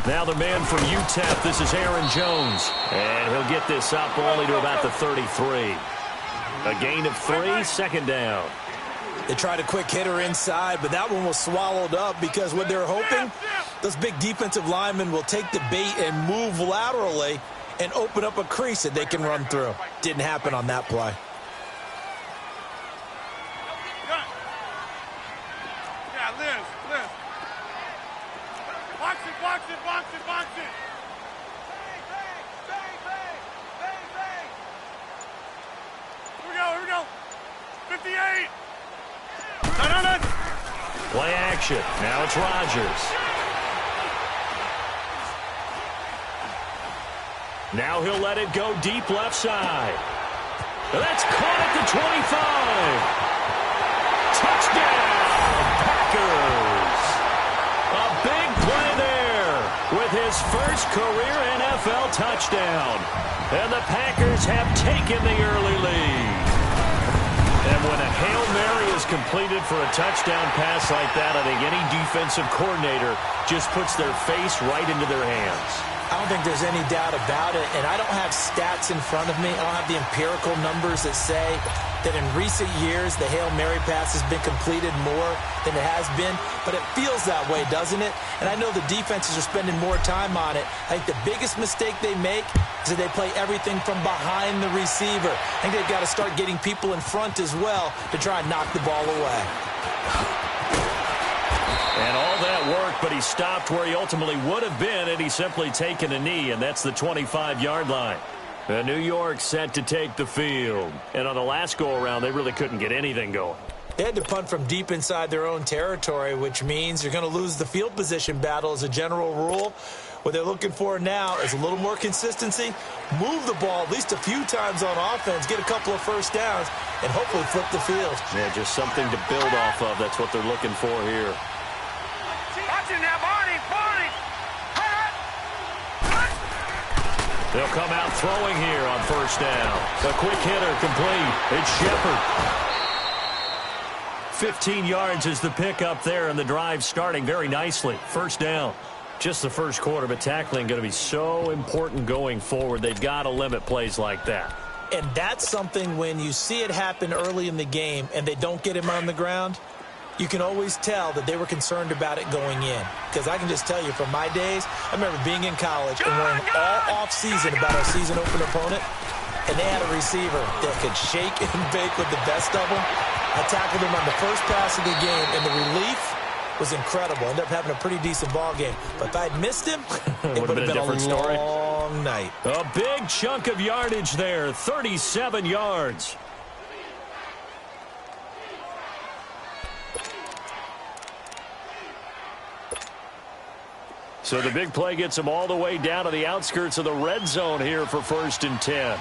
Now the man from UTEP, this is Aaron Jones. And he'll get this up only to about the 33. A gain of 3, second down. They tried a quick hitter inside, but that one was swallowed up because what they're hoping, those big defensive linemen will take the bait and move laterally and open up a crease that they can run through. Didn't happen on that play. Yeah, Liz. Box it. Here we go. 58. No. Play action. Now it's Rodgers. Now he'll let it go deep left side. That's caught at the 25. Touchdown, Packers. A big play there with his first career NFL touchdown. And the Packers have taken the early lead. And when a Hail Mary is completed for a touchdown pass like that, I think any defensive coordinator just puts their face right into their hands. I don't think there's any doubt about it, and I don't have stats in front of me. I don't have the empirical numbers that say that in recent years the Hail Mary pass has been completed more than it has been, but it feels that way, doesn't it? And I know the defenses are spending more time on it. I think the biggest mistake they make is that they play everything from behind the receiver. I think they've got to start getting people in front as well to try and knock the ball away. And all that work, but he stopped where he ultimately would have been had he simply taken a knee, and that's the 25-yard line. And New York set to take the field. And on the last go-around, they really couldn't get anything going. They had to punt from deep inside their own territory, which means you're going to lose the field position battle as a general rule. What they're looking for now is a little more consistency, move the ball at least a few times on offense, get a couple of first downs, and hopefully flip the field. Yeah, just something to build off of. That's what they're looking for here. Watch it now, Barney. They'll come out throwing here on first down. A quick hitter complete. It's Shepard. 15 yards is the pickup there, and the drive starting very nicely. First down. Just the first quarter, but tackling going to be so important going forward. They've got to limit plays like that. And that's something when you see it happen early in the game and they don't get him on the ground, you can always tell that they were concerned about it going in. Because I can just tell you from my days, I remember being in college and worrying all off-season about our season-open opponent, and they had a receiver that could shake and bake with the best of them. I tackled him on the first pass of the game, and the relief was incredible. Ended up having a pretty decent ball game. But if I had missed him, it would have been a different story. Long night. A big chunk of yardage there, 37 yards. So the big play gets him all the way down to the outskirts of the red zone here for 1st and 10.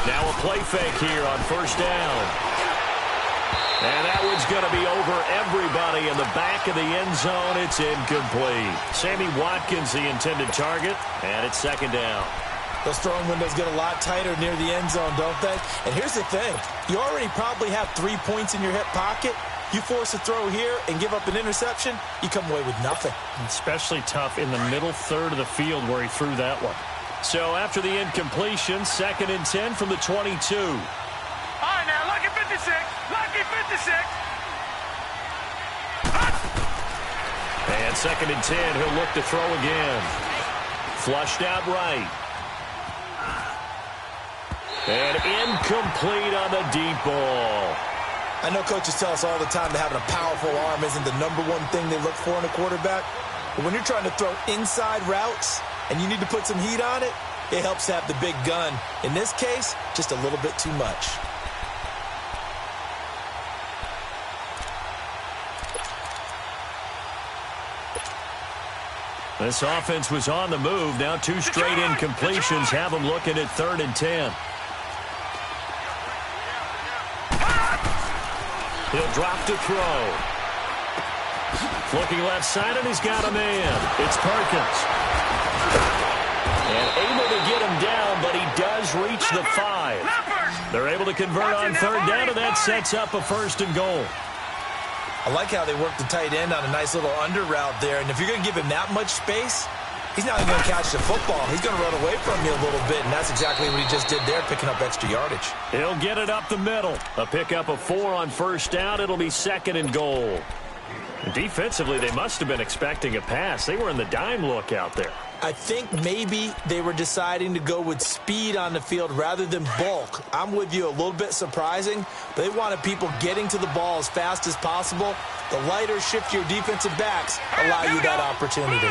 Now a play fake here on first down. And that one's going to be over everybody in the back of the end zone. It's incomplete. Sammy Watkins, the intended target, and it's second down. Those throwing windows get a lot tighter near the end zone, don't they? And here's the thing. You already probably have 3 points in your hip pocket. You force a throw here and give up an interception, you come away with nothing. Especially tough in the middle third of the field where he threw that one. So after the incompletion, 2nd and 10 from the 22. All right, now, lucky 56. Lucky 56. And 2nd and 10, he'll look to throw again. Flushed out right. And incomplete on the deep ball. I know coaches tell us all the time that having a powerful arm isn't the #1 thing they look for in a quarterback. But when you're trying to throw inside routes and you need to put some heat on it, it helps to have the big gun. In this case, just a little bit too much. This offense was on the move. Now 2 straight incompletions have them looking at 3rd and 10. He'll drop to throw. Looking left side, and he's got a man. It's Perkins. And able to get him down, but he does reach the 5. They're able to convert on 3rd down, and that sets up a 1st and goal. I like how they work the tight end on a nice little under route there. And if you're going to give him that much space, he's not even going to catch the football. He's going to run away from you a little bit, and that's exactly what he just did there, picking up extra yardage. He'll get it up the middle. A pickup of 4 on first down. It'll be 2nd and goal. Defensively, they must have been expecting a pass. They were in the dime look out there. I think maybe they were deciding to go with speed on the field rather than bulk. I'm with you, a little bit surprising. They wanted people getting to the ball as fast as possible. The lighter, shiftier defensive backs allow you that opportunity.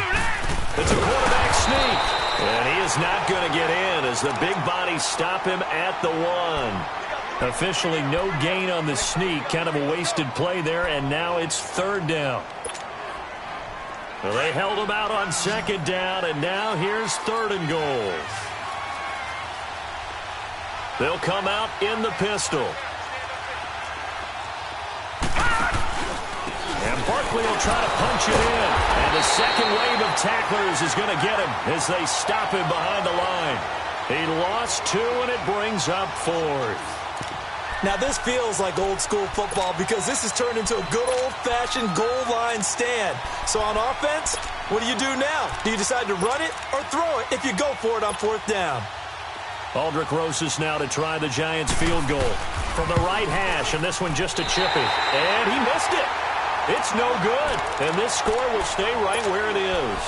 It's a quarterback sneak. And he is not going to get in as the big bodies stop him at the 1. Officially no gain on the sneak. Kind of a wasted play there, and now it's 3rd down. Well, they held him out on 2nd down, and now here's 3rd and goal. They'll come out in the pistol. And Barkley will try to punch it in. And the second wave of tacklers is going to get him as they stop him behind the line. He lost 2, and it brings up 4th. Now, this feels like old-school football because this has turned into a good old-fashioned goal line stand. So on offense, what do you do now? Do you decide to run it or throw it if you go for it on 4th down? Aldrich Rosas now to try the Giants field goal from the right hash, and this one just a chippy. And he missed it. It's no good. And this score will stay right where it is.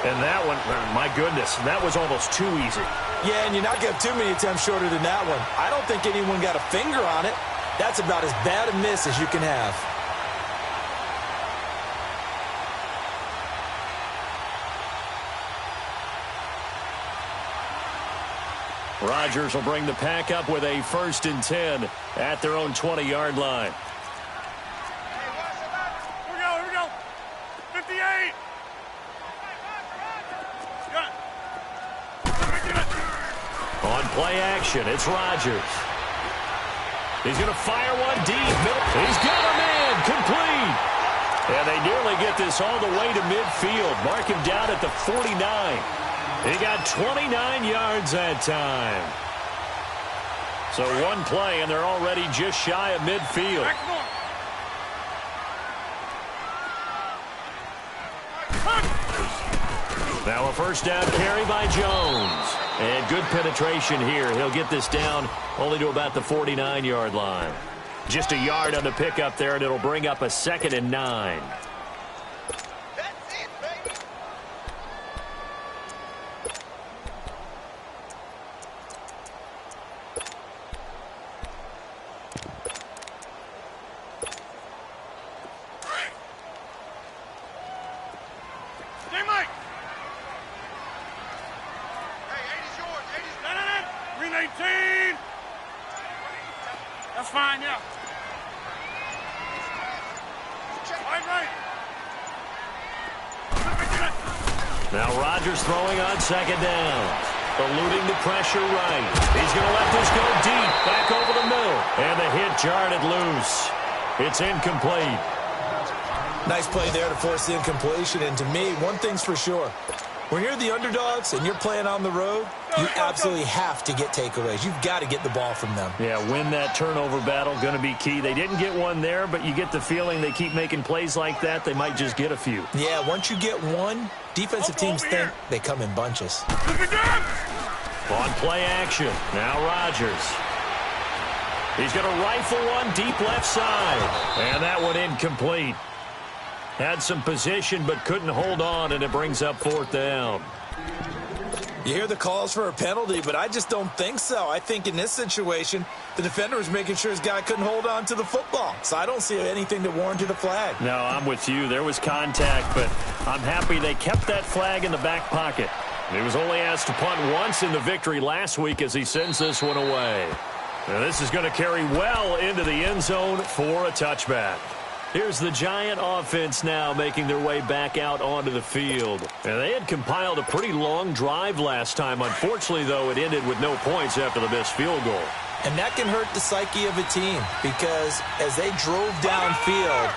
And that one, my goodness, that was almost too easy. Yeah, and you're not going to have too many attempts shorter than that one. I don't think anyone got a finger on it. That's about as bad a miss as you can have. Rodgers will bring the pack up with a 1st and 10 at their own 20-yard line. Here we go. 58. On play action, it's Rodgers. He's going to fire one deep. He's got a man complete. And they nearly get this all the way to midfield. Mark him down at the 49. He got 29 yards that time. So one play, and they're already just shy of midfield. Now a 1st down carry by Jones. And good penetration here. He'll get this down only to about the 49-yard line. Just a yard on the pickup there, and it'll bring up a 2nd and 9. That's fine, yeah. Right. Now Rodgers throwing on 2nd down. Eluding the pressure right. He's going to let this go deep. Back over the middle. And the hit jarred it loose. It's incomplete. Nice play there to force the incompletion. And to me, one thing's for sure. When you're the underdogs and you're playing on the road, you absolutely have to get takeaways. You've got to get the ball from them. Yeah, win that turnover battle, going to be key. They didn't get one there, but you get the feeling they keep making plays like that, they might just get a few. Yeah, once you get one, defensive teams think they come in bunches. On play action, now Rodgers. He's going to rifle one deep left side. And that one incomplete. Had some position but couldn't hold on, and it brings up 4th down. You hear the calls for a penalty, but I just don't think so. I think in this situation, the defender was making sure his guy couldn't hold on to the football. So I don't see anything that warranted a flag. No, I'm with you. There was contact, but I'm happy they kept that flag in the back pocket. He was only asked to punt once in the victory last week as he sends this one away. Now this is going to carry well into the end zone for a touchback. Here's the Giant offense now making their way back out onto the field. And they had compiled a pretty long drive last time. Unfortunately, though, it ended with no points after the missed field goal. And that can hurt the psyche of a team because as they drove downfield,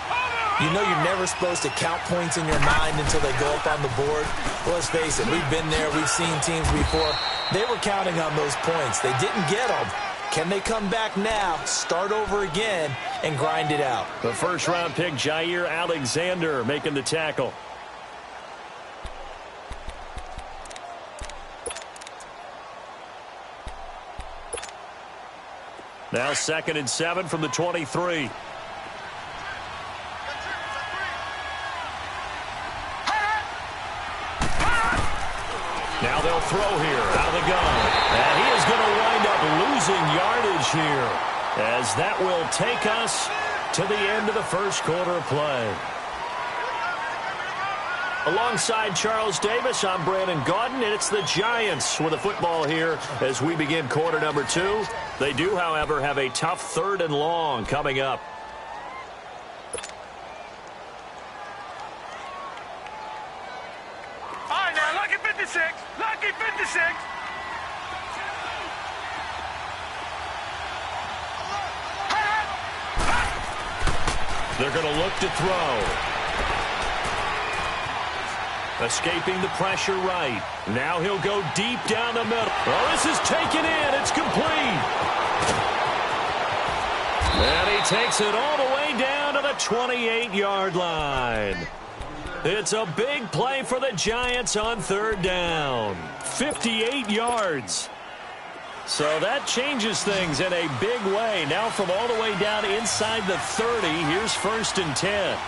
you know you're never supposed to count points in your mind until they go up on the board. Well, let's face it, we've been there. We've seen teams before. They were counting on those points. They didn't get them. Can they come back now, start over again, and grind it out? The first-round pick, Jair Alexander, making the tackle. Now 2nd and 7 from the 23. Now they'll throw here out of the gun. And he is going to wind up losing yardage here, as that will take us to the end of the first quarter of play. Alongside Charles Davis, I'm Brandon Gaudin, and it's the Giants with the football here as we begin quarter number 2. They do, however, have a tough 3rd and long coming up. All right, now, lucky 56. Lucky 56. They're going to look to throw. Escaping the pressure right. Now he'll go deep down the middle. Well, this is taken in. It's complete. And he takes it all the way down to the 28-yard line. It's a big play for the Giants on 3rd down. 58 yards. So that changes things in a big way. Now from all the way down inside the 30, here's 1st and 10.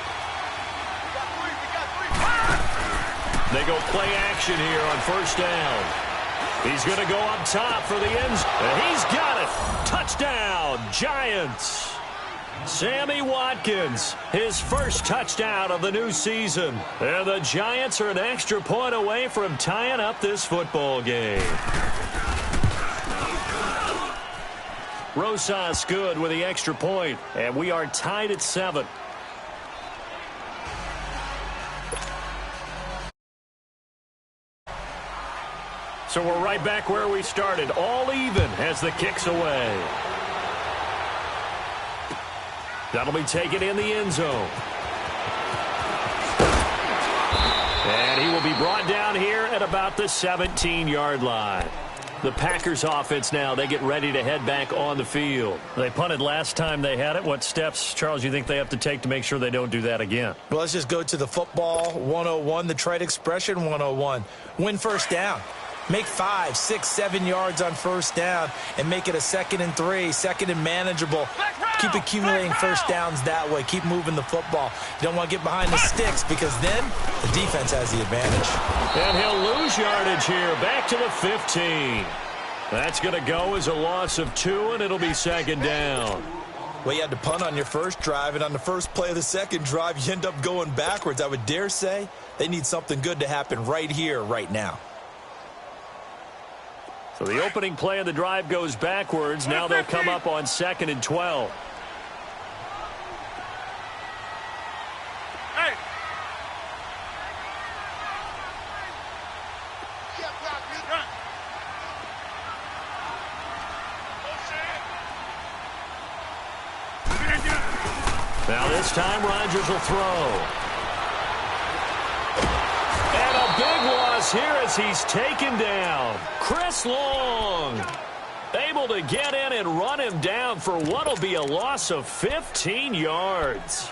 They go play action here on 1st down. He's going to go up top for the end zone. And he's got it. Touchdown, Giants. Sammy Watkins, his first touchdown of the new season. And the Giants are an extra point away from tying up this football game. Rosas good with the extra point. And we are tied at 7. So we're right back where we started, all even as the kick's away. That'll be taken in the end zone. And he will be brought down here at about the 17-yard line. The Packers offense now, they get ready to head back on the field. They punted last time they had it. What steps, Charles, you think they have to take to make sure they don't do that again? Well, let's just go to the football 101, the trite expression 101. Win 1st down. Make 5, 6, 7 yards on 1st down and make it a 2nd and 3, 2nd and manageable. Keep accumulating 1st downs that way. Keep moving the football. You don't want to get behind the sticks because then the defense has the advantage. And he'll lose yardage here. Back to the 15. That's going to go as a loss of 2, and it'll be 2nd down. Well, you had to punt on your first drive, and on the first play of the 2nd drive, you end up going backwards. I would dare say they need something good to happen right here, right now. So the opening play of the drive goes backwards. Now they'll come up on 2nd and 12. Hey. Now this time Rodgers will throw. And a big loss here as he's taken down. Chris Long able to get in and run him down for what will be a loss of 15 yards.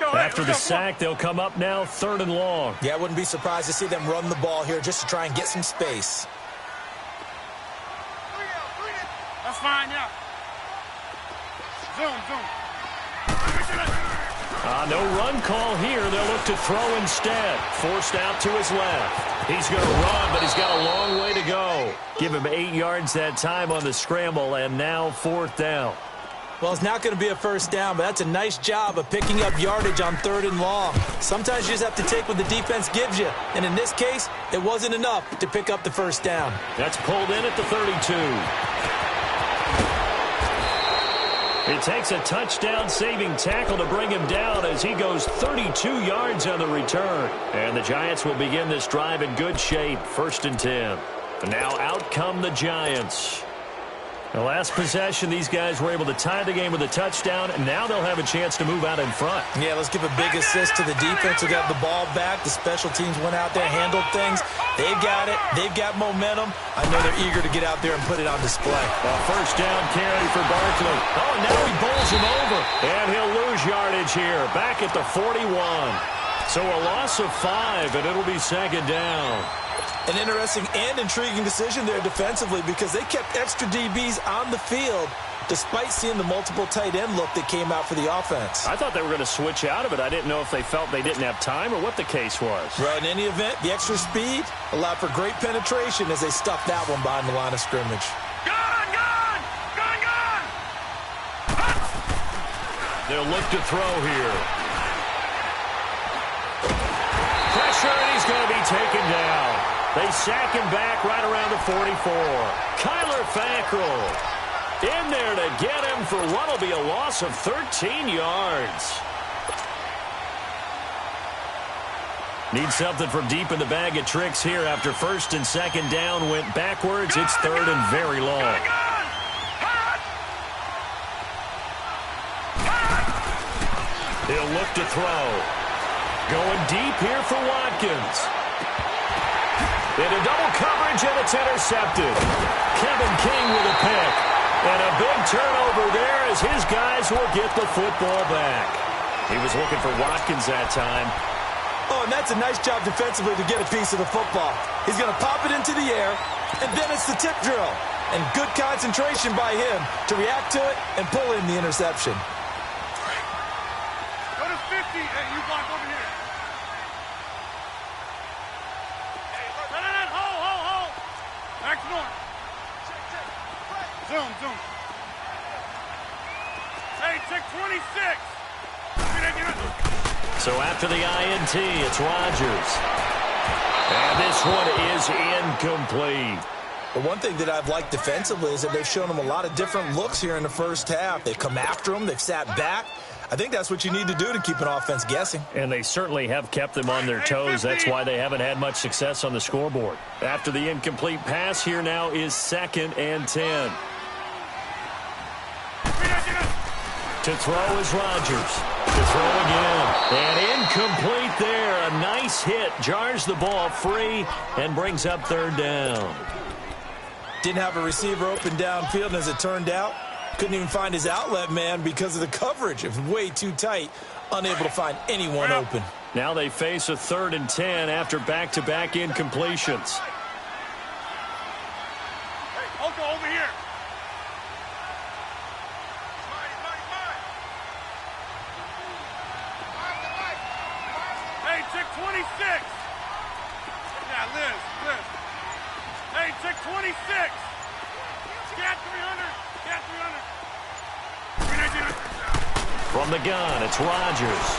After the sack, they'll come up now 3rd and long. Yeah, I wouldn't be surprised to see them run the ball here just to try and get some space. That's fine, yeah. Zoom. No run call here. They'll look to throw instead. Forced out to his left. He's going to run, but he's got a long way to go. Give him 8 yards that time on the scramble, and now 4th down. Well, it's not going to be a 1st down, but that's a nice job of picking up yardage on 3rd and long. Sometimes you just have to take what the defense gives you, and in this case, it wasn't enough to pick up the 1st down. That's pulled in at the 32. It takes a touchdown-saving tackle to bring him down as he goes 32 yards on the return. And the Giants will begin this drive in good shape, 1st and 10. And now out come the Giants. The last possession, these guys were able to tie the game with a touchdown, and now they'll have a chance to move out in front. Yeah, let's give a big assist to the defense who got the ball back. The special teams went out there, handled things. They've got it. They've got momentum. I know they're eager to get out there and put it on display. A first down carry for Barkley. Oh, now he bowls him over, and he'll lose yardage here, back at the 41. So a loss of 5, and it'll be second down. An interesting and intriguing decision there defensively because they kept extra DBs on the field despite seeing the multiple tight end look that came out for the offense. I thought they were going to switch out of it. I didn't know if they felt they didn't have time or what the case was. Well, in any event, the extra speed allowed for great penetration as they stuffed that one behind the line of scrimmage. Gun! They'll look to throw here. Pressure, and he's going to be taken down. They sack him back right around the 44. Kyler Fackrell in there to get him for what will be a loss of 13 yards. Need something from deep in the bag of tricks here after first and second down went backwards. It's third and very long. He'll look to throw. Going deep here for Watkins. Into double coverage, and it's intercepted. Kevin King with a pick. And a big turnover there as his guys will get the football back. He was looking for Watkins that time. Oh, and that's a nice job defensively to get a piece of the football. He's going to pop it into the air, and then it's the tip drill. And good concentration by him to react to it and pull in the interception. Go to 50. Hey, you block over here. Hold. Back to north. Zoom. Hey, check 26. So after the INT, it's Rodgers. And this one is incomplete. But one thing that I've liked defensively is that they've shown him a lot of different looks here in the first half. They've come after him. They've sat back. I think that's what you need to do to keep an offense guessing. And they certainly have kept them on their toes. That's why they haven't had much success on the scoreboard. After the incomplete pass, here now is 2nd and 10. To throw is Rodgers. To throw again. And incomplete there. A nice hit. Jars the ball free and brings up 3rd down. Didn't have a receiver open downfield, and as it turned out, couldn't even find his outlet man because of the coverage. It was way too tight. Unable to find anyone open. Now they face a 3rd and 10 after back-to-back incompletions. Hey, Oko, over here. Hey, check 26. Yeah, Liz. Hey, check 26. Scat 300. From the gun, it's Rodgers.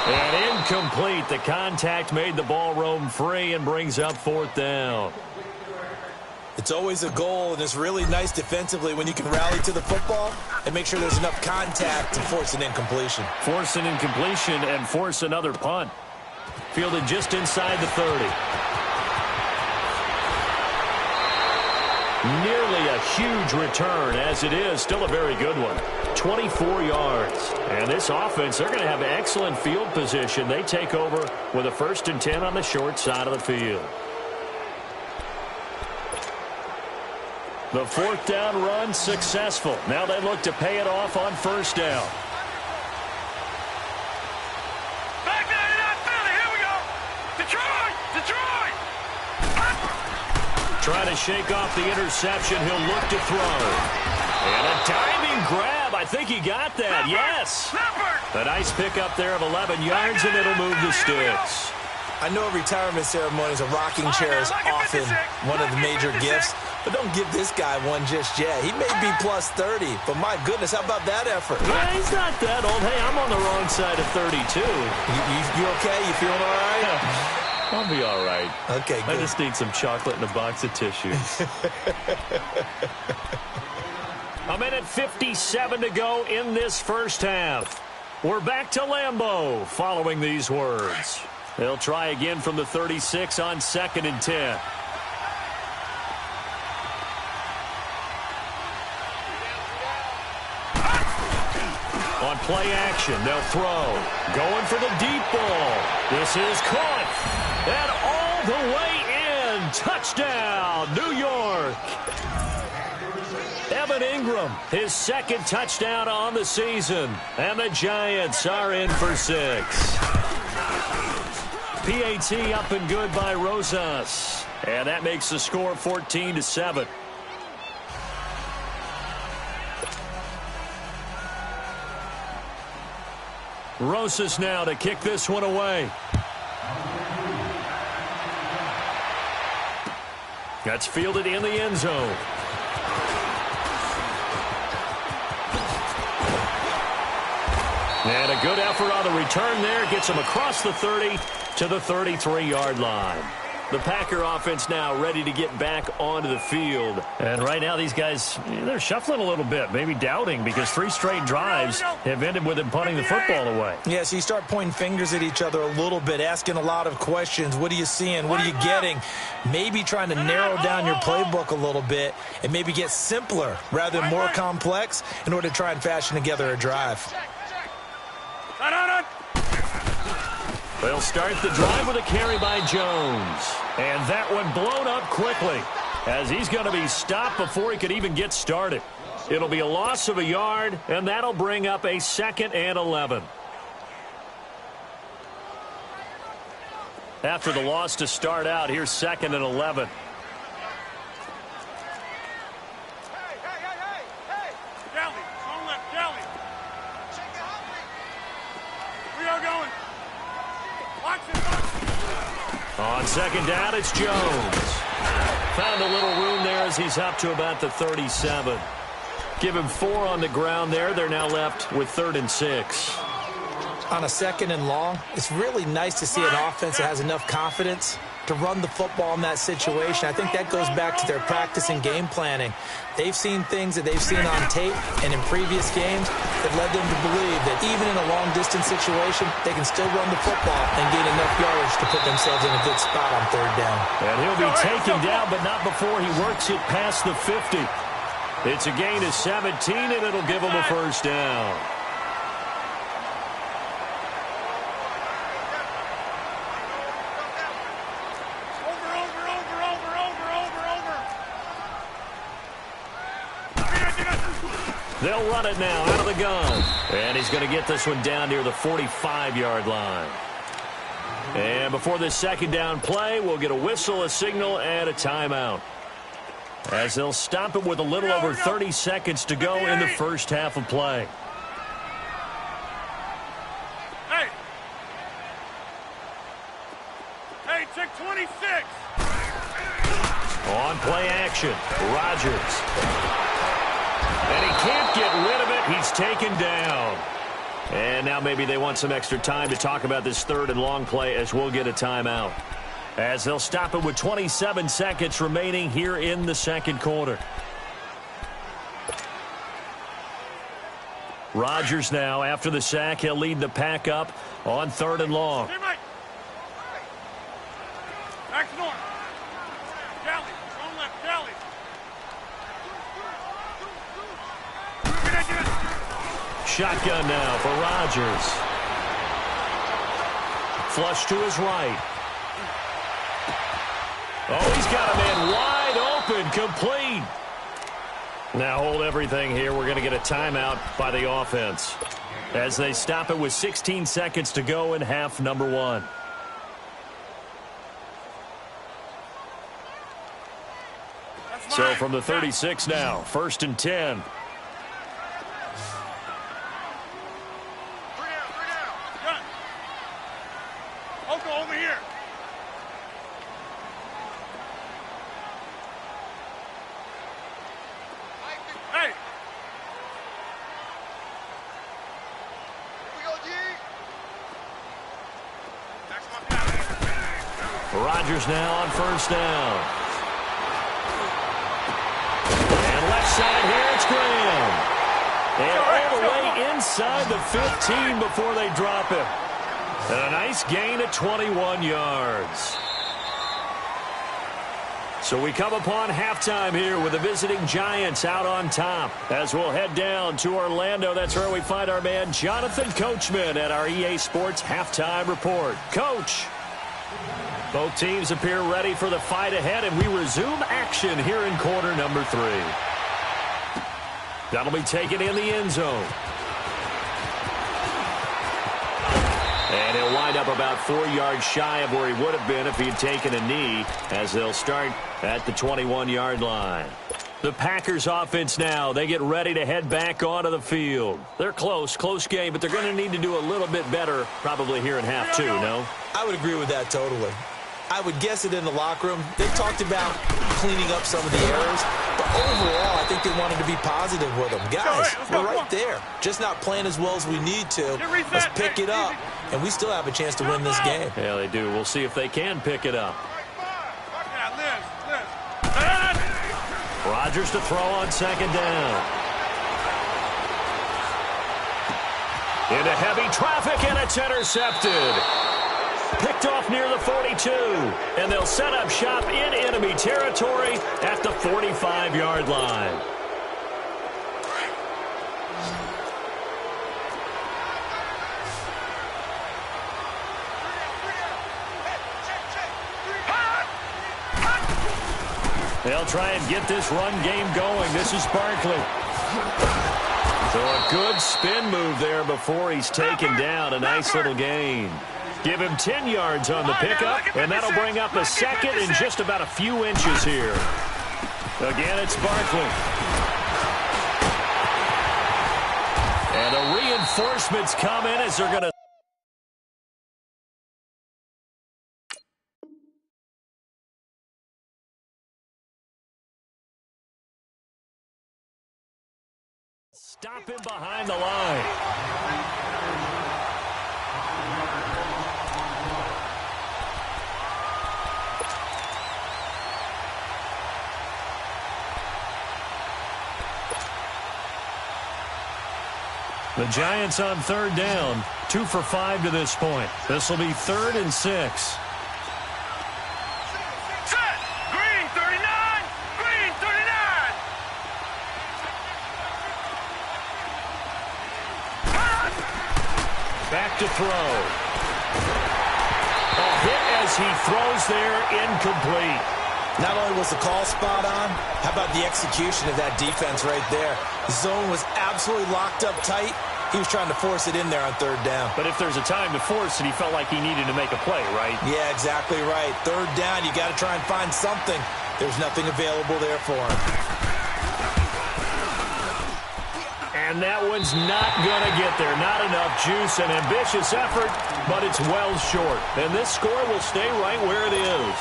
And incomplete. The contact made the ball roam free and brings up 4th down. It's always a goal, and it's really nice defensively when you can rally to the football and make sure there's enough contact to force an incompletion. Force an incompletion and force another punt. Fielded just inside the 30. Nearly a huge return, as it is still a very good one. 24 yards. And this offense, they're going to have excellent field position. They take over with a 1st and 10 on the short side of the field. The 4th down run successful. Now they look to pay it off on 1st down. Back there, not Philly. Here we go. Detroit. Trying to shake off the interception. He'll look to throw. And a diving grab. I think he got that. Yes. A nice pickup there of 11 yards, and it'll move the sticks. I know retirement ceremonies, a rocking chair is often one of the major gifts, but don't give this guy one just yet. He may be plus 30, but my goodness, how about that effort? Well, he's not that old. Hey, I'm on the wrong side of 32. You okay? You feeling all right? Yeah. I'll be all right. Okay, good. I just need some chocolate and a box of tissues. A minute 57 to go in this first half. We're back to Lambeau following these words. They'll try again from the 36 on 2nd and 10. On play action, they'll throw. Going for the deep ball. This is caught. And all the way in. Touchdown, New York. Evan Ingram, his second touchdown on the season. And the Giants are in for 6. PAT up and good by Rosas. And that makes the score 14-7. Rosas now to kick this one away. That's fielded in the end zone. And a good effort on the return there. Gets him across the 30 to the 33-yard line. The Packer offense now ready to get back onto the field. And right now these guys, they're shuffling a little bit, maybe doubting, because 3 straight drives have ended with them punting the football away. Yeah, so you start pointing fingers at each other a little bit, asking a lot of questions. What are you seeing? What are you getting? Maybe trying to narrow down your playbook a little bit and maybe get simpler rather than more complex in order to try and fashion together a drive. They'll start the drive with a carry by Jones. And that one blown up quickly as he's going to be stopped before he could even get started. It'll be a loss of a yard, and that'll bring up a 2nd and 11. After the loss to start out, here's 2nd and 11. On 2nd down, it's Jones. Found a little room there as he's up to about the 37. Give him 4 on the ground there. They're now left with 3rd and 6. On a 2nd and long, it's really nice to see an offense that has enough confidence to run the football in that situation. I think that goes back to their practice and game planning. They've seen things that they've seen on tape and in previous games that led them to believe that even in a long-distance situation, they can still run the football and gain enough yardage to put themselves in a good spot on 3rd down. And he'll be taken down, but not before he works it past the 50. It's a gain of 17, and it'll give him a 1st down. They'll run it now out of the gun. And he's going to get this one down near the 45-yard line. And before this 2nd down play, we'll get a whistle, a signal, and a timeout. As they'll stop it with a little over 30 seconds to go in the first half of play. Hey, check 26. On play action, Rodgers. And he can't get rid of it. He's taken down. And now maybe they want some extra time to talk about this 3rd and long play as we'll get a timeout. As they'll stop it with 27 seconds remaining here in the 2nd quarter. Rodgers now, after the sack, he'll lead the pack up on 3rd and long. Shotgun now for Rodgers. Flush to his right. Oh, he's got a man wide open, complete. Now hold everything here. We're going to get a timeout by the offense as they stop it with 16 seconds to go in half number 1. So from the 36 now, 1st and 10. Rodgers now on 1st down. And left side here, it's Graham. And all the way inside the 15 before they drop him. And a nice gain of 21 yards. So we come upon halftime here with the visiting Giants out on top. As we'll head down to Orlando, that's where we find our man Jonathan Coachman at our EA Sports Halftime Report. Coach. Both teams appear ready for the fight ahead, and we resume action here in quarter number 3. That'll be taken in the end zone. And he'll wind up about 4 yards shy of where he would have been if he had taken a knee, as they'll start at the 21-yard line. The Packers offense now, they get ready to head back onto the field. They're close game, but they're going to need to do a little bit better probably here in half 2, no? I would agree with that totally. I would guess it in the locker room. They talked about cleaning up some of the errors, but overall, I think they wanted to be positive with them. Guys, we're right there. Just not playing as well as we need to. Let's pick it up, and we still have a chance to win this game. Yeah, they do. We'll see if they can pick it up. Rodgers to throw on second down. Into heavy traffic, and it's intercepted. Picked off near the 42, and they'll set up shop in enemy territory at the 45-yard line. They'll try and get this run game going. This is Barkley. So a good spin move there before he's taken down. A nice little gain. Give him 10 yards on the pickup, and that'll bring up a second in just about a few inches here. Again, it's Barkley. And the reinforcements come in as they're going to stop him behind the line. The Giants on third down, 2 for 5 to this point. This will be 3rd and 6. Set! Green 39! Green 39! Back to throw. A hit as he throws there, incomplete. Not only was the call spot on, how about the execution of that defense right there? The zone was absolutely locked up tight. He was trying to force it in there on third down. But if there's a time to force it, he felt like he needed to make a play, right? Yeah, exactly right. Third down, you got to try and find something. There's nothing available there for him. And that one's not going to get there. Not enough juice. An ambitious effort, but it's well short. And this score will stay right where it is.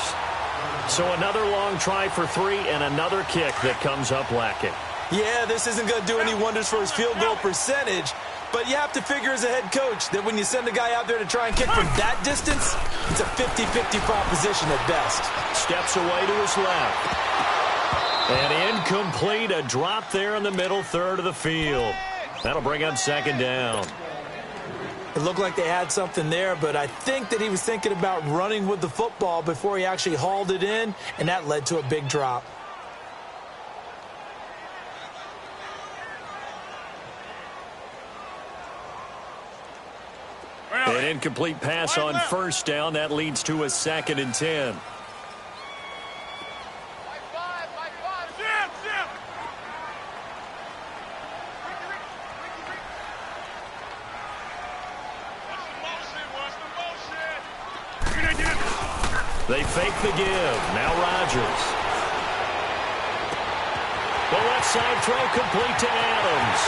So another long try for 3 and another kick that comes up lacking. Yeah, this isn't going to do any wonders for his field goal percentage, but you have to figure as a head coach that when you send a guy out there to try and kick from that distance, it's a 50-50 proposition at best. Steps away to his left. And incomplete, a drop there in the middle third of the field. That'll bring up second down. It looked like they had something there, but I think that he was thinking about running with the football before he actually hauled it in, and that led to a big drop. An incomplete pass on first down. That leads to a 2nd and 10. They fake the give. Now Rodgers. The left side throw complete to Adams.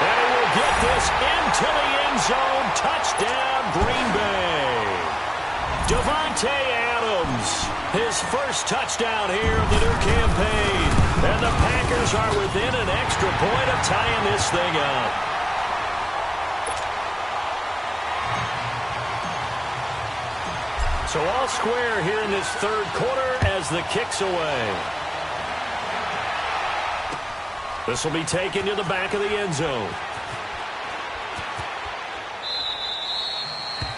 And he will get this into the end zone. Touchdown, Green Bay. Davante Adams, his first touchdown here of the new campaign. And the Packers are within an extra point of tying this thing up. So all square here in this third quarter as the kick's away. This will be taken to the back of the end zone.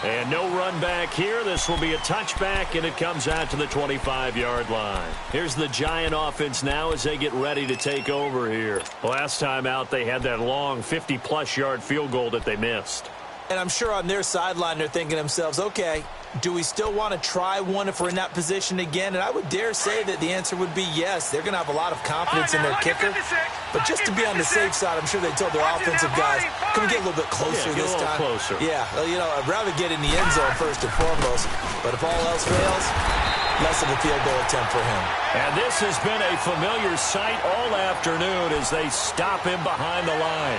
And no run back here. This will be a touchback, and it comes out to the 25-yard line. Here's the Giant offense now as they get ready to take over here. Last time out, they had that long 50-plus yard field goal that they missed. And I'm sure on their sideline they're thinking to themselves, okay, do we still want to try one if we're in that position again? And I would dare say that the answer would be yes. They're going to have a lot of confidence in their kicker. But just to be on the safe side, I'm sure they told their offensive guys, can we get a little bit closer this time? Closer. Yeah, you know, I'd rather get in the end zone first and foremost. But if all else fails, less of a field goal attempt for him. And this has been a familiar sight all afternoon as they stop him behind the line.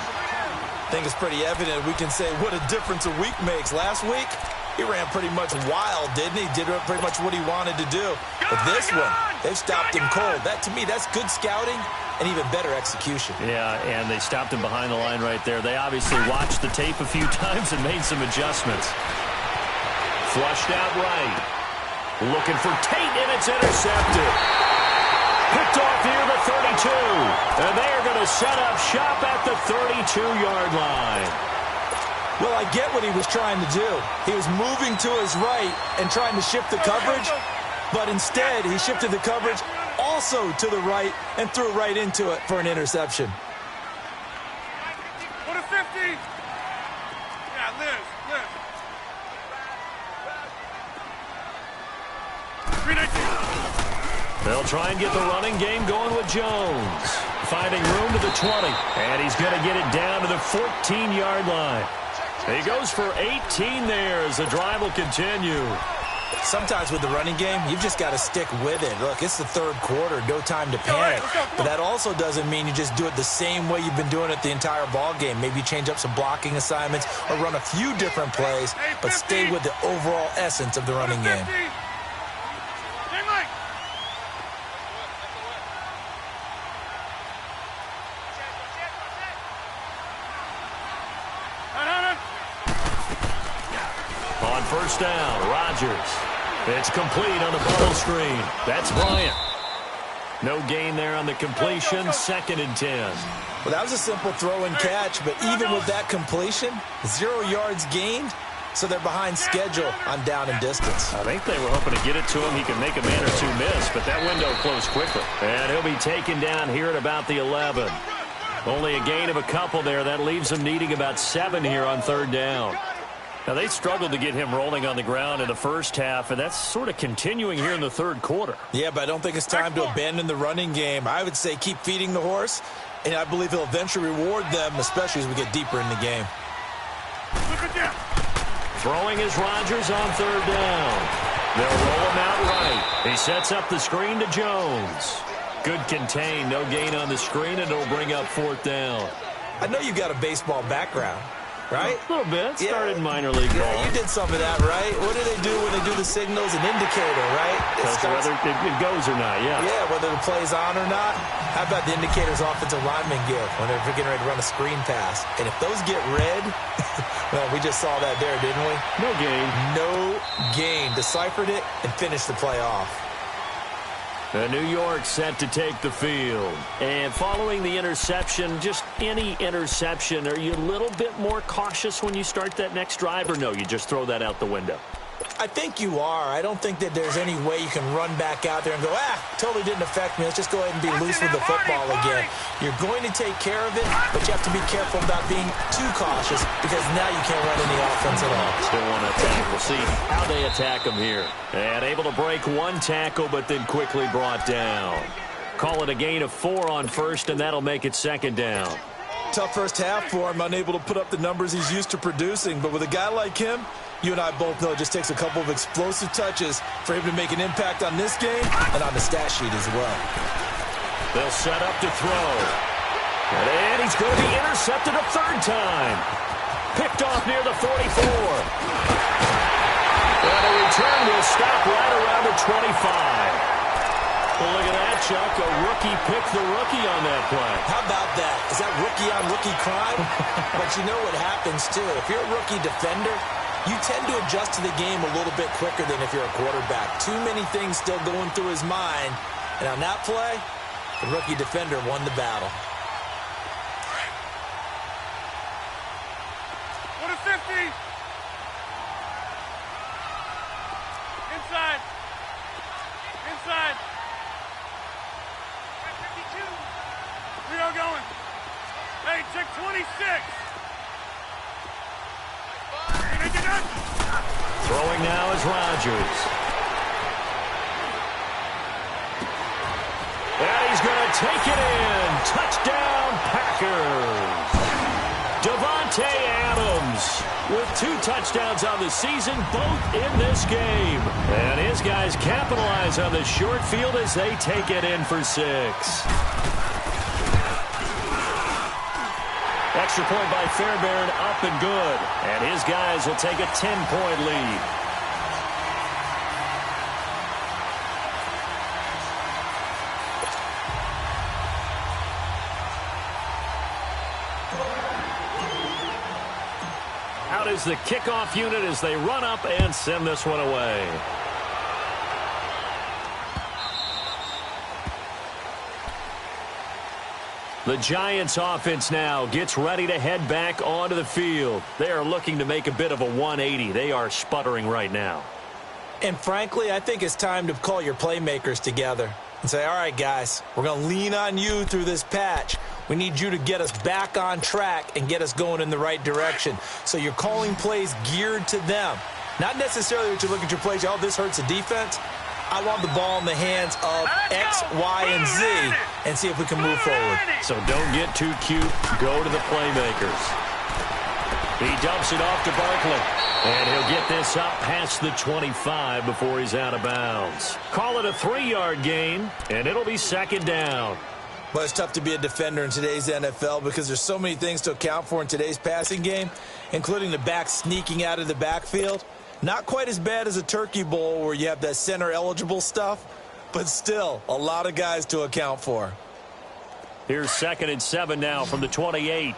I think it's pretty evident. We can say what a difference a week makes. Last week, he ran pretty much wild, didn't he? Did pretty much what he wanted to do. But this one, they've stopped him cold. That, to me, that's good scouting and even better execution. Yeah, and they stopped him behind the line right there. They obviously watched the tape a few times and made some adjustments. Flushed out right. Looking for Tate, and it's intercepted. Picked off near the 32. And they are going to set up shop at the 32-yard line. Well, I get what he was trying to do. He was moving to his right and trying to shift the coverage, but instead he shifted the coverage also to the right and threw right into it for an interception. What a 50. Yeah, Liz. 319. They'll try and get the running game going with Jones. Finding room to the 20. And he's going to get it down to the 14-yard line. He goes for 18 there as the drive will continue. Sometimes with the running game, you've just got to stick with it. Look, it's the third quarter, no time to panic. But that also doesn't mean you just do it the same way you've been doing it the entire ball game. Maybe change up some blocking assignments or run a few different plays, but stay with the overall essence of the running game. On first down, Rodgers. It's complete on the bubble screen. That's Bryant. No gain there on the completion. 2nd and 10. Well, that was a simple throw and catch, but even with that completion, 0 yards gained, so they're behind schedule on down and distance. I think they were hoping to get it to him. He could make a man or two miss, but that window closed quickly. And he'll be taken down here at about the 11. Only a gain of a couple there. That leaves them needing about 7 here on 3rd down. Now, they struggled to get him rolling on the ground in the first half, and that's sort of continuing here in the 3rd quarter. Yeah, but I don't think it's time to abandon the running game. I would say keep feeding the horse, and I believe he'll eventually reward them, especially as we get deeper in the game. Throwing is Rodgers on 3rd down. They'll roll him out right. He sets up the screen to Jones. Good contain, no gain on the screen, and it'll bring up 4th down. I know you've got a baseball background, right? A little bit. Started in minor league ball. Yeah, you did some of that, right? What do they do when they do the signals? An indicator, right? Whether it goes or not, yeah. Yeah, whether the play's on or not. How about the indicators offensive linemen give when they're getting ready to run a screen pass? And if those get red, well, we just saw that there, didn't we? No gain. No gain. Deciphered it and finished the play off. New York set to take the field. And following the interception, just any interception, are you a little bit more cautious when you start that next drive, or no, you just throw that out the window? I think you are. I don't think that there's any way you can run back out there and go, totally didn't affect me. Let's just go ahead and be loose with the football again. You're going to take care of it, but you have to be careful about being too cautious because now you can't run any offense at all. Still want to attack. We'll see how they attack him here. And able to break one tackle, but then quickly brought down. Call it a gain of 4 on first, and that'll make it 2nd down. Tough first half for him, unable to put up the numbers he's used to producing. But with a guy like him, you and I both know it just takes a couple of explosive touches for him to make an impact on this game and on the stat sheet as well. They'll set up to throw. And he's going to be intercepted a 3rd time. Picked off near the 44. And the return will stop right around the 25. Well, look at that, Chuck. A rookie picked the rookie on that play. How about that? Is that rookie-on-rookie crime? But you know what happens, too. If you're a rookie defender, you tend to adjust to the game a little bit quicker than if you're a quarterback. Too many things still going through his mind. And on that play, the rookie defender won the battle. What a 50! outside. 52. Rio going. Hey, check 26. Throwing now is Rodgers. And he's going to take it in. Touchdown, Packers. Davante Adams with 2 touchdowns on the season, both in this game. And his guys capitalize on the short field as they take it in for 6. Extra point by Fairbairn, up and good. And his guys will take a 10-point lead. Out is the kickoff unit as they run up and send this one away. The Giants offense now gets ready to head back onto the field. They are looking to make a bit of a 180. They are sputtering right now. And frankly, I think it's time to call your playmakers together and say, all right, guys, we're going to lean on you through this patch. We need you to get us back on track and get us going in the right direction. So you're calling plays geared to them. Not necessarily that you look at your plays, oh, this hurts the defense. I want the ball in the hands of X, Y, and Z and see if we can move forward. So don't get too cute. Go to the playmakers. He dumps it off to Barkley. And he'll get this up past the 25 before he's out of bounds. Call it a 3-yard gain, and it'll be second down. Well, it's tough to be a defender in today's NFL because there's so many things to account for in today's passing game, including the back sneaking out of the backfield. Not quite as bad as a turkey bowl where you have that center-eligible stuff, but still a lot of guys to account for. Here's 2nd and 7 now from the 28.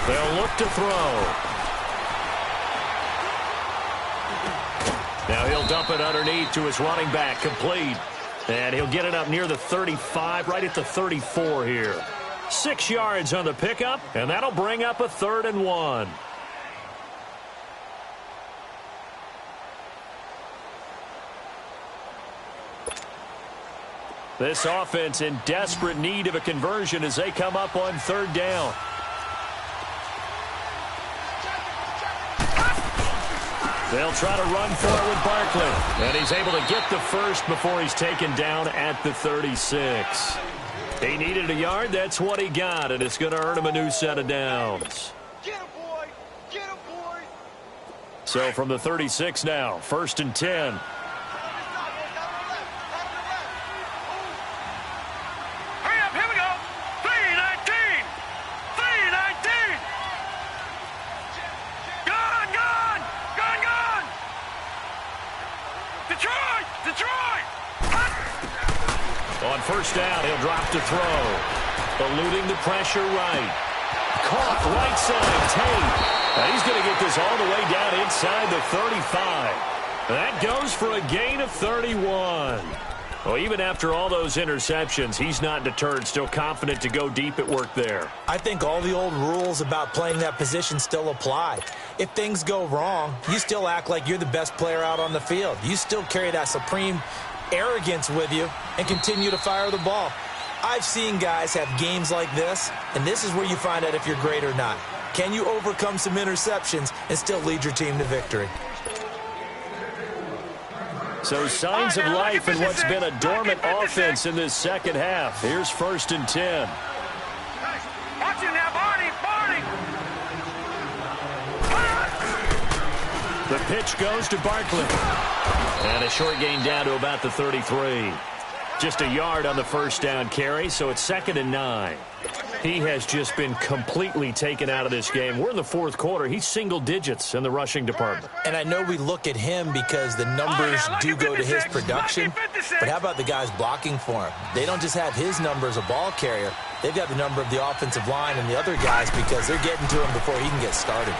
They'll look to throw. Now he'll dump it underneath to his running back, complete. And he'll get it up near the 35, right at the 34 here. 6 yards on the pickup, and that'll bring up a 3rd and 1. This offense in desperate need of a conversion as they come up on 3rd down. They'll try to run for it with Barkley. And he's able to get the first before he's taken down at the 36. He needed a yard. That's what he got, and it's going to earn him a new set of downs. Get him, boy. Get him, boy. So from the 36 now, 1st and 10. Hurry up, here we go. 3:19. 3:19. Gone, gone. Gone, gone. Detroit, Detroit. On 1st down, he'll drop to throw. Eluding the pressure right. Caught right side, Tate. Now he's going to get this all the way down inside the 35. That goes for a gain of 31. Well, even after all those interceptions, he's not deterred, still confident to go deep at work there. I think all the old rules about playing that position still apply. If things go wrong, you still act like you're the best player out on the field. You still carry that supreme arrogance with you and continue to fire the ball. I've seen guys have games like this, and this is where you find out if you're great or not. Can you overcome some interceptions and still lead your team to victory? So signs of life in what's been a dormant offense in this second half. Here's 1st and 10. Watch him now, Barney, Barney. The pitch goes to Barkley. And a short gain down to about the 33. Just a yard on the 1st down carry, so it's 2nd and 9. He has just been completely taken out of this game. We're in the 4th quarter. He's single digits in the rushing department. And I know we look at him because the numbers do go to his production, but how about the guys blocking for him? They don't just have his number as a ball carrier. They've got the number of the offensive line and the other guys because they're getting to him before he can get started.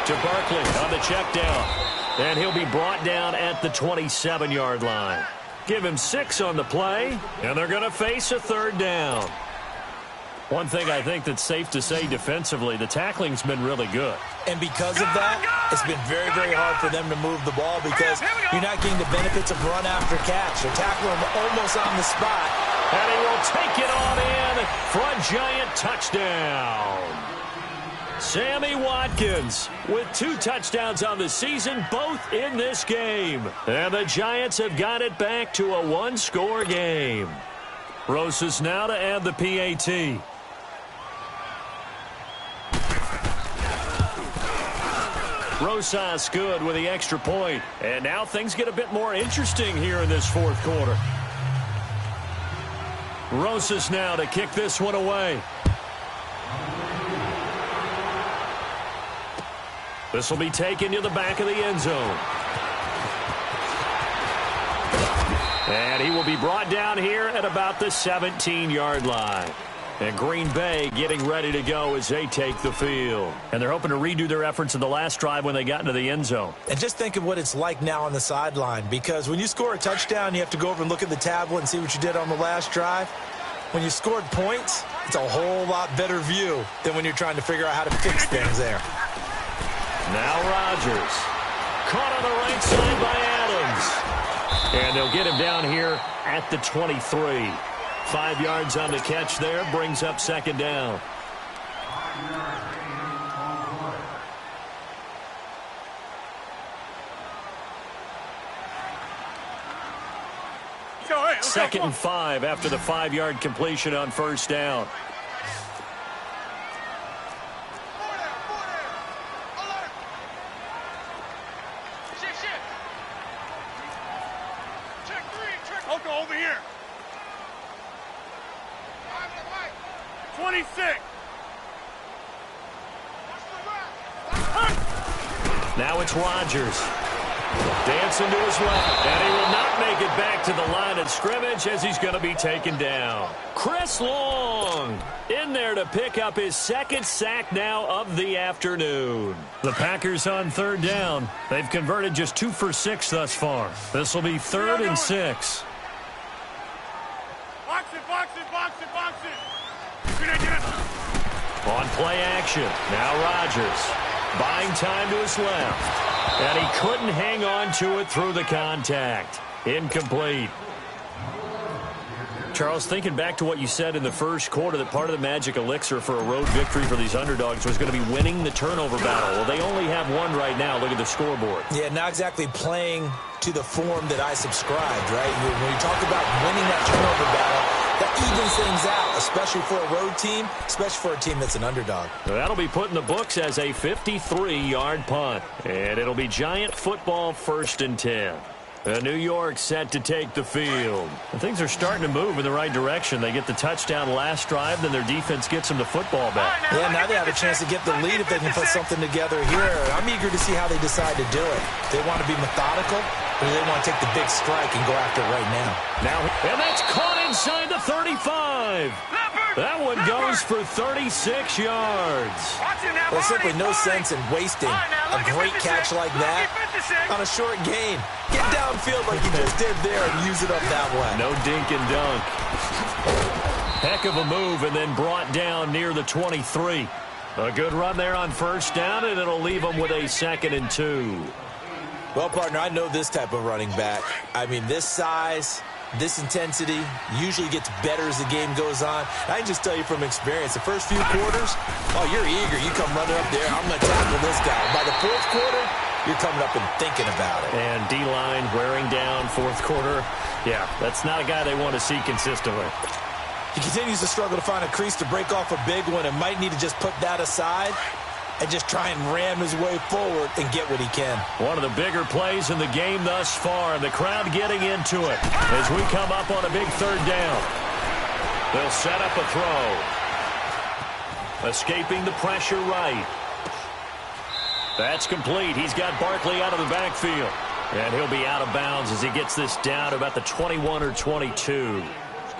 To Barkley on the check down. And he'll be brought down at the 27-yard line. Give him 6 on the play, and they're going to face a 3rd down. One thing I think that's safe to say defensively, the tackling's been really good. And because of that, it's been very, very hard for them to move the ball because you're not getting the benefits of run after catch. They're tackling them almost on the spot. And he will take it on in for a Giant touchdown. Sammy Watkins with 2 touchdowns on the season, both in this game. And the Giants have got it back to a 1-score game. Rosas now to add the PAT. Rosas good with the extra point. And now things get a bit more interesting here in this 4th quarter. Rosas now to kick this one away. This will be taken to the back of the end zone. And he will be brought down here at about the 17-yard line. And Green Bay getting ready to go as they take the field. And they're hoping to redo their efforts in the last drive when they got into the end zone. And just think of what it's like now on the sideline, because when you score a touchdown, you have to go over and look at the tablet and see what you did on the last drive. When you scored points, it's a whole lot better view than when you're trying to figure out how to fix things there. Now Rodgers. Caught on the right side by Adams. And they'll get him down here at the 23. 5 yards on the catch there, brings up 2nd down. Second and 5 after the 5-yard completion on 1st down. Over here. 26. Now it's Rodgers. Dancing to his left. And he will not make it back to the line of scrimmage as he's going to be taken down. Chris Long in there to pick up his 2nd sack now of the afternoon. The Packers on 3rd down. They've converted just 2 for 6 thus far. This will be 3rd and 6. Box it. On play action. Now Rodgers. Buying time to his left. And he couldn't hang on to it through the contact. Incomplete. Charles, thinking back to what you said in the 1st quarter, that part of the magic elixir for a road victory for these underdogs was going to be winning the turnover battle. Well, they only have one right now. Look at the scoreboard. Yeah, not exactly playing to the form that I subscribed, right? When you talk about winning that turnover battle, that evens things out, especially for a road team, especially for a team that's an underdog. That'll be put in the books as a 53-yard punt. And it'll be Giant football 1st and 10. New York set to take the field. And things are starting to move in the right direction. They get the touchdown last drive, then their defense gets them the football back. Yeah, now they have a chance to get the lead if they can put something together here. I'm eager to see how they decide to do it. They want to be methodical, or they want to take the big strike and go after it right now. And that's caught inside the 35. That one goes for 36 yards. There's simply no sense in wasting a great catch like that on a short gain. Get downfield like you just did there and use it up that way. No dink and dunk. Heck of a move, and then brought down near the 23. A good run there on 1st down, and it'll leave them with a 2nd and 2. Well, partner, I know this type of running back. I mean, this size, this intensity usually gets better as the game goes on. I can just tell you from experience, the first few quarters, oh, you're eager. You come running up there, I'm going to tackle this guy. By the 4th quarter, you're coming up and thinking about it. And D-line wearing down 4th quarter. Yeah, that's not a guy they want to see consistently. He continues to struggle to find a crease to break off a big one and might need to just put that aside and just try and ram his way forward and get what he can. One of the bigger plays in the game thus far, and the crowd getting into it as we come up on a big 3rd down. They'll set up a throw. Escaping the pressure right. That's complete. He's got Barkley out of the backfield. And he'll be out of bounds as he gets this down to about the 21 or 22.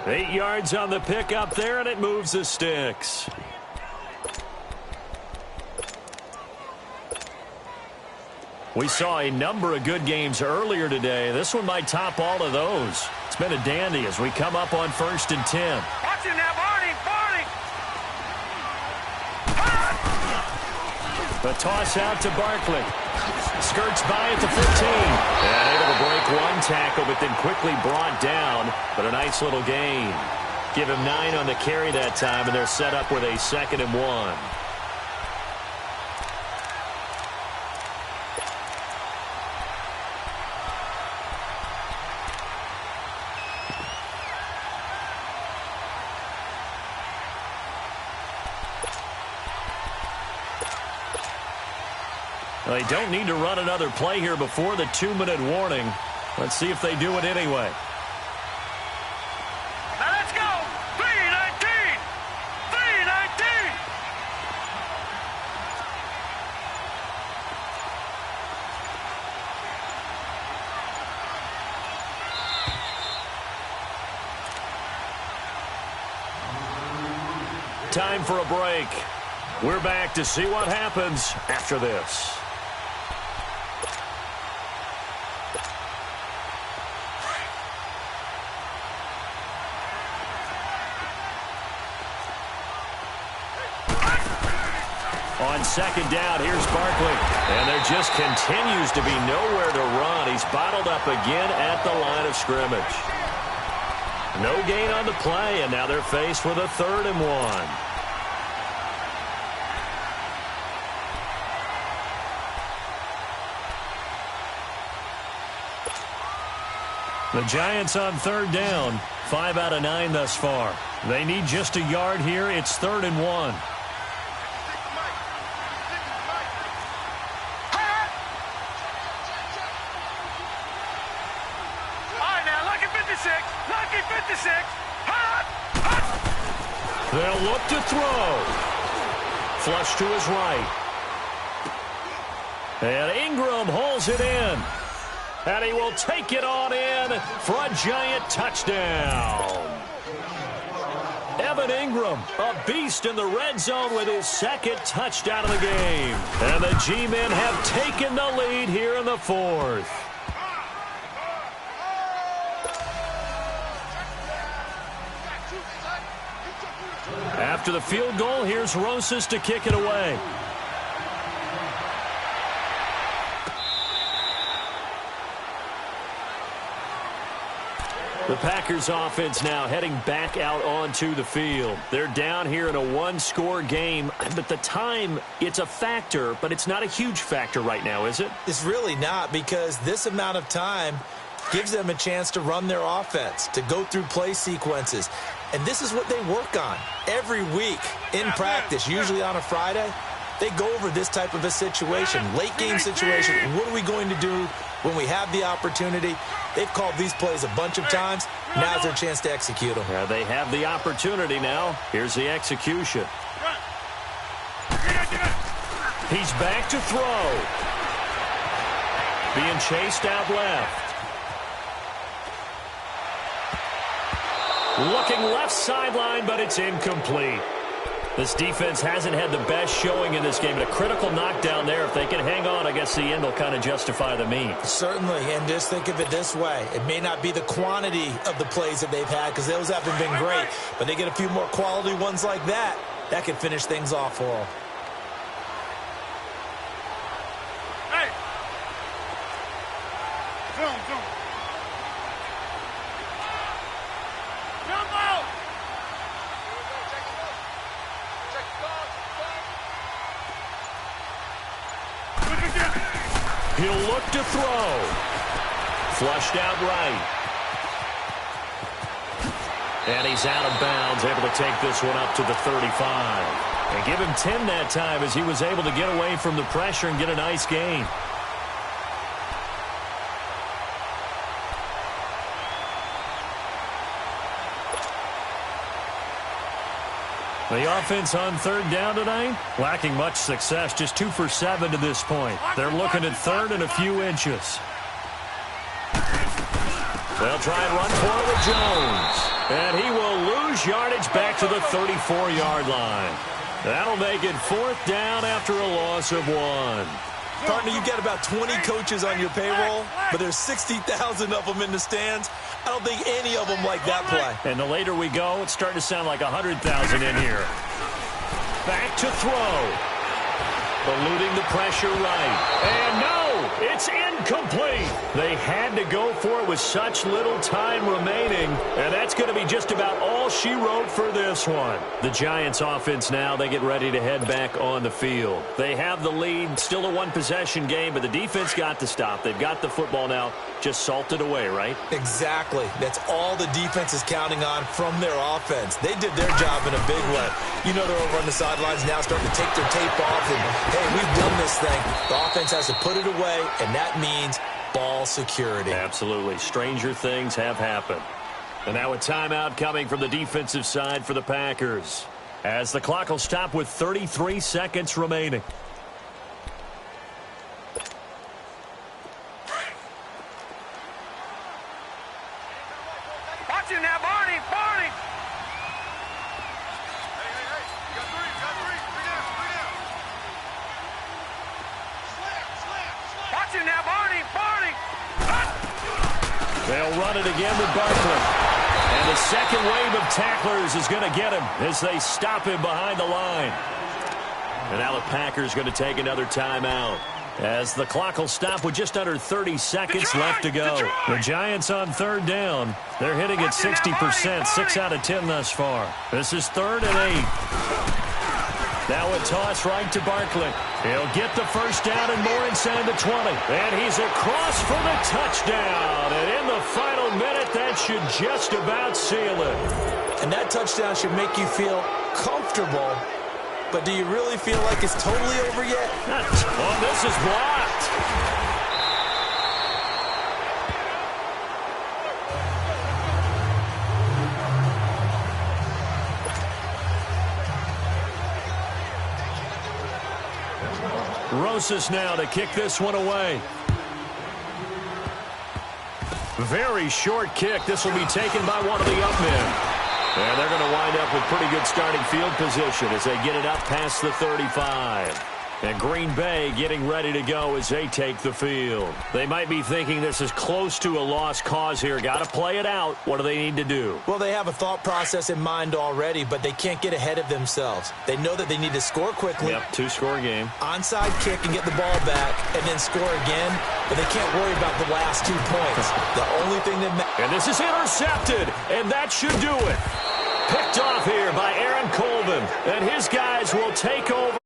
8 yards on the pickup there, and it moves the sticks. We saw a number of good games earlier today. This one might top all of those. It's been a dandy as we come up on 1st and 10. Watch it now, Barney. The toss out to Barkley. Skirts by at the 15. And able to break one tackle, but then quickly brought down. But a nice little gain. Give him 9 on the carry that time, and they're set up with a 2nd and 1. They don't need to run another play here before the 2-minute warning. Let's see if they do it anyway. Now let's go! 3-19! 3-19! Time for a break. We're back to see what happens after this. On 2nd down, here's Barkley. And there just continues to be nowhere to run. He's bottled up again at the line of scrimmage. No gain on the play, and now they're faced with a 3rd and 1. The Giants on 3rd down. 5 out of 9 thus far. They need just a yard here. It's 3rd and 1. They'll look to throw. Flush to his right. And Ingram holds it in. And he will take it on in for a Giant touchdown. Evan Ingram, a beast in the red zone with his 2nd touchdown of the game. And the G-men have taken the lead here in the 4th. After the field goal, here's Rosas to kick it away. The Packers offense now heading back out onto the field. They're down here in a 1-score game, but the time, it's a factor, but it's not a huge factor right now, is it? It's really not, because this amount of time gives them a chance to run their offense, to go through play sequences. And this is what they work on every week in practice, usually on a Friday. They go over this type of a situation, late game situation. What are we going to do when we have the opportunity? They've called these plays a bunch of times. Now's their chance to execute them. Yeah, they have the opportunity now. Here's the execution. He's back to throw. Being chased out left. Looking left sideline, but it's incomplete. This defense hasn't had the best showing in this game, but a critical knockdown there. If they can hang on, I guess the end will kind of justify the means. Certainly, and just think of it this way. It may not be the quantity of the plays that they've had, because those haven't been great, but they get a few more quality ones like that. That could finish things off for them. Hey! Zoom. He'll look to throw. Flushed out right. And he's out of bounds, able to take this one up to the 35. And give him 10 that time as he was able to get away from the pressure and get a nice gain. The offense on 3rd down tonight, lacking much success, just 2 for 7 to this point. They're looking at 3rd and a few inches. They'll try and run for it with Jones. And he will lose yardage back to the 34-yard line. That'll make it 4th down after a loss of 1. Partner, you've got about 20 coaches on your payroll, but there's 60,000 of them in the stands. I don't think any of them like that play. And the later we go, it's starting to sound like 100,000 in here. Back to throw. Eluding the pressure right. And no, it's incomplete. They had to go for it with such little time remaining. And that's going to be just about all she wrote for this one. The Giants offense now, they get ready to head back on the field. They have the lead, still a one-possession game, but the defense got to stop. They've got the football now, just salted away, right? Exactly. That's all the defense is counting on from their offense. They did their job in a big way. You know they're over on the sidelines now starting to take their tape off and, hey, we've done this thing. The offense has to put it away, and that means ball security. Absolutely. Stranger things have happened. And now a timeout coming from the defensive side for the Packers, as the clock will stop with 33 seconds remaining. Watch him now, Barney! Barney! Watch him now, Barney! Barney! They'll run it again with Barkley. And the second wave of tacklers is going to get him as they stop him behind the line. And now the Packers going to take another timeout, as the clock will stop with just under 30 seconds left to go. The Giants on third down. They're hitting at 60%, 6 out of 10 thus far. This is 3rd and 8. Now a toss right to Barkley. He'll get the first down and more inside the 20. And he's across for the touchdown. And in the final minute, that should just about seal it. And that touchdown should make you feel comfortable. But do you really feel like it's totally over yet? Oh, this is blocked. Rosas now to kick this one away. Very short kick. This will be taken by one of the up men. And they're going to wind up with pretty good starting field position as they get it up past the 35. And Green Bay getting ready to go as they take the field. They might be thinking this is close to a lost cause here. Got to play it out. What do they need to do? Well, they have a thought process in mind already, but they can't get ahead of themselves. They know that they need to score quickly. Yep, 2-score game. Onside kick and get the ball back and then score again, but they can't worry about the last 2 points. The only thing that matters. And this is intercepted, and that should do it. Picked off here by Aaron Colvin, and his guys will take over